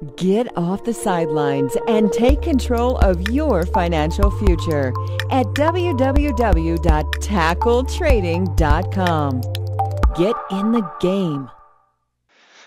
Get off the sidelines and take control of your financial future at www.tackletrading.com. Get in the game.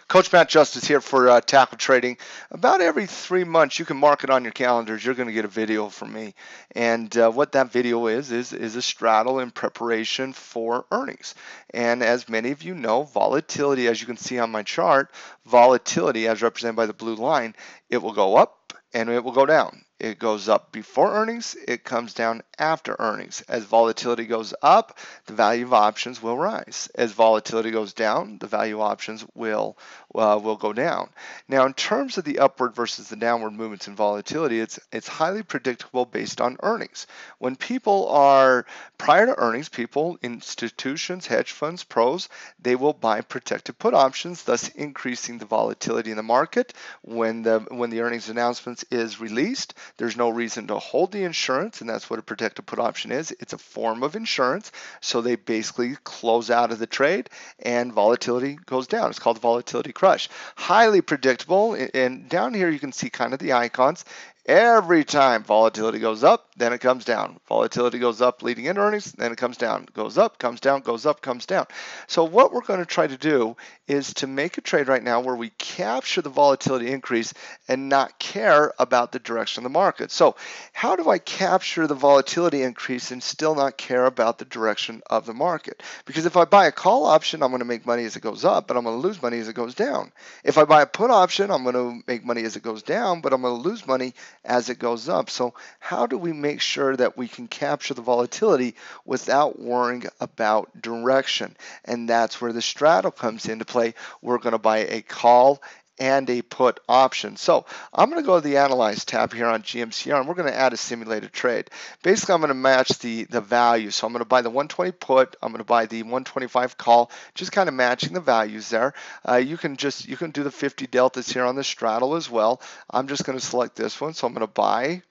Coach Matt Justice here for Tackle Trading. About every 3 months, you can mark it on your calendars. You're going to get a video from me. And what that video is a straddle in preparation for earnings. And as many of you know, volatility, as you can see on my chart, volatility as represented by the blue line, it will go up and it will go down. It goes up before earnings, it comes down after earnings. As volatility goes up, the value of options will rise. As volatility goes down, the value of options will go down. Now, in terms of the upward versus the downward movements in volatility, it's highly predictable based on earnings. When people are prior to earnings, people, institutions, hedge funds, pros, they will buy protected put options, thus increasing the volatility in the market. When the earnings announcements is released, there's no reason to hold the insurance, and that's what a protected put option is. It's a form of insurance, so they basically close out of the trade and volatility goes down. It's called the volatility crush. Highly predictable, and down here you can see kind of the icons. Every time volatility goes up, then it comes down. Volatility goes up leading into earnings, then it comes down. Goes up, comes down, goes up, comes down. So what we're going to try to do is to make a trade right now where we capture the volatility increase and not care about the direction of the market. So how do I capture the volatility increase and still not care about the direction of the market? Because if I buy a call option, I'm going to make money as it goes up, but I'm going to lose money as it goes down. If I buy a put option, I'm going to make money as it goes down, but I'm going to lose money as it goes up. So how do we make sure that we can capture the volatility without worrying about direction? And that's where the straddle comes into play. We're going to buy a call and a put option. So I'm going to go to the Analyze tab here on GMCR, and we're going to add a simulated trade. Basically, I'm going to match the value. So I'm going to buy the 120 put, I'm going to buy the 125 call, just kind of matching the values there. You can do the 50 deltas here on the straddle as well. I'm just going to select this one, so I'm going to buy.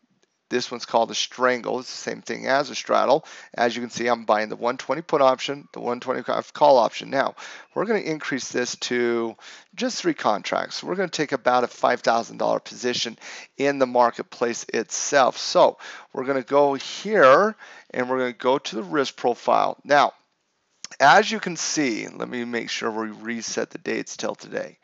This one's called a strangle. It's the same thing as a straddle. As you can see, I'm buying the 120 put option, the 125 call option. Now, we're going to increase this to just 3 contracts. We're going to take about a $5,000 position in the marketplace itself. So we're going to go here and we're going to go to the risk profile. Now, as you can see, let me make sure we reset the dates till today.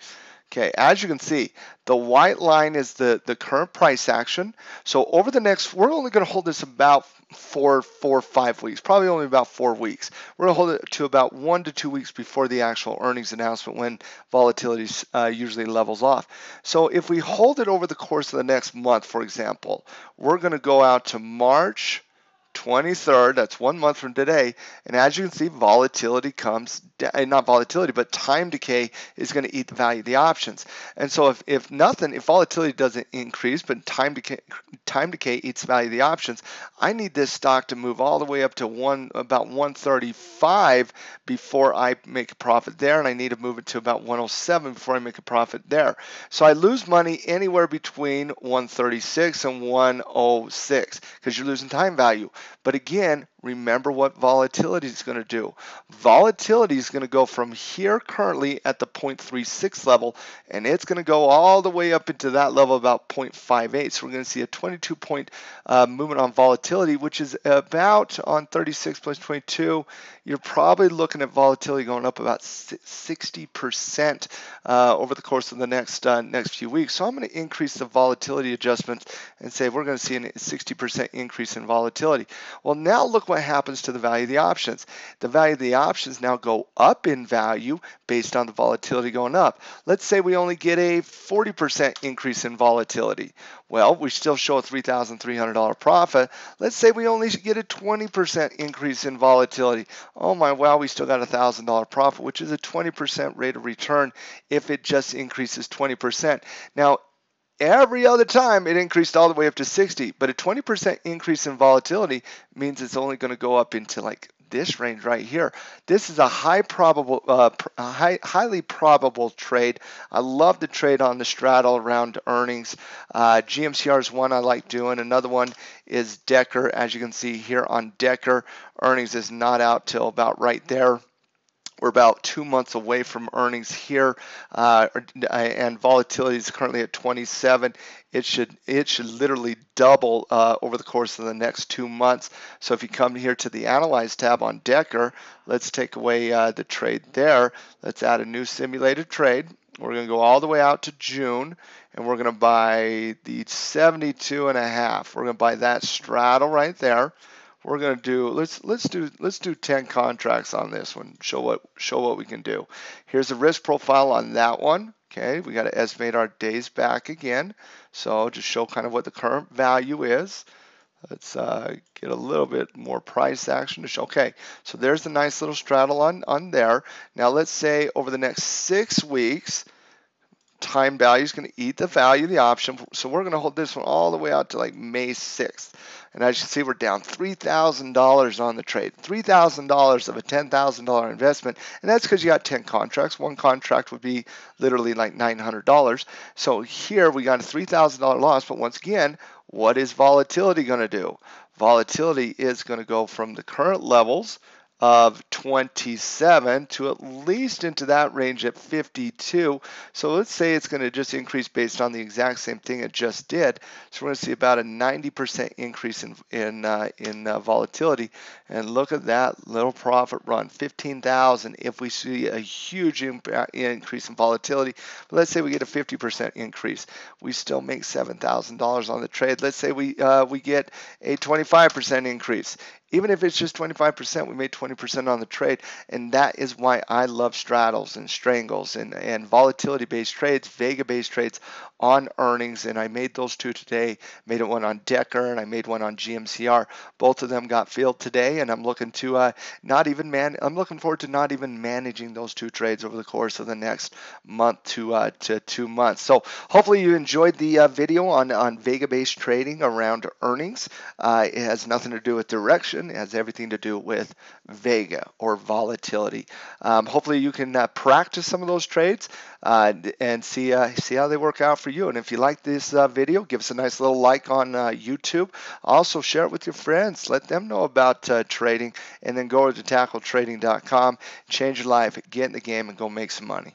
Okay, as you can see, the white line is the current price action. So over the next, we're only going to hold this about four or 5 weeks, probably only about 4 weeks. We're going to hold it to about 1 to 2 weeks before the actual earnings announcement when volatility usually levels off. So if we hold it over the course of the next month, for example, we're going to go out to March 23rd, that's 1 month from today, and as you can see, volatility comes down, not volatility, but time decay is going to eat the value of the options. And so if volatility doesn't increase, but time decay eats the value of the options, I need this stock to move all the way up to about 135 before I make a profit there, and I need to move it to about 107 before I make a profit there. So I lose money anywhere between 136 and 106 because you're losing time value. But again, remember what volatility is going to do. Volatility is going to go from here currently at the 0.36 level, and it's going to go all the way up into that level about 0.58. So we're going to see a 22-point movement on volatility, which is about on 36 plus 22. You're probably looking at volatility going up about 60% over the course of the next few weeks. So I'm going to increase the volatility adjustments and say we're going to see a 60% increase in volatility. Well, now look what happens to the value of the options. The value of the options now go up in value based on the volatility going up. Let's say we only get a 40% increase in volatility. Well, we still show a $3,300 profit. Let's say we only get a 20% increase in volatility. Oh my, wow, we still got a $1,000 profit, which is a 20% rate of return if it just increases 20%. Now, every other time it increased all the way up to 60, but a 20% increase in volatility means it's only going to go up into like this range right here. This is a highly probable trade. I love the trade on the straddle around earnings. GMCR is one I like doing. Another one is Decker. As you can see here on Decker, earnings is not out till about right there. We're about 2 months away from earnings here, and volatility is currently at 27. It should literally double over the course of the next 2 months. So if you come here to the Analyze tab on Decker, let's take away the trade there. Let's add a new simulated trade. We're going to go all the way out to June, and we're going to buy the 72.5. We're going to buy that straddle right there. We're going to do let's do 10 contracts on this one. Show what we can do. Here's a risk profile on that one. Okay, we got to estimate our days back again. So just show kind of what the current value is. Let's get a little bit more price action to show. Okay, so there's the nice little straddle on there. Now let's say over the next 6 weeks, time value is going to eat the value of the option. So we're going to hold this one all the way out to like May 6th. And as you see, we're down $3,000 on the trade. $3,000 of a $10,000 investment. And that's because you got 10 contracts. One contract would be literally like $900. So here we got a $3,000 loss. But once again, what is volatility going to do? Volatility is going to go from the current levels of 27 to at least into that range at 52. So let's say it's going to just increase based on the exact same thing it just did. So we're going to see about a 90% increase in volatility. And look at that little profit run, 15,000. If we see a huge increase in volatility, but let's say we get a 50% increase, we still make $7,000 on the trade. Let's say we get a 25% increase. Even if it's just 25%, we made 20% on the trade. And that is why I love straddles and strangles and volatility-based trades, Vega-based trades on earnings. And I made those two today. Made one on Decker and I made one on GMCR. Both of them got filled today, and I'm looking to I'm looking forward to not even managing those two trades over the course of the next month to 2 months. So hopefully you enjoyed the video on Vega-based trading around earnings. It has nothing to do with direction. It has everything to do with Vega or volatility. Hopefully you can practice some of those trades and see how they work out for you. And if you like this video, give us a nice little like on YouTube. Also share it with your friends. Let them know about trading, and then go to tackletrading.com, change your life, get in the game, and go make some money.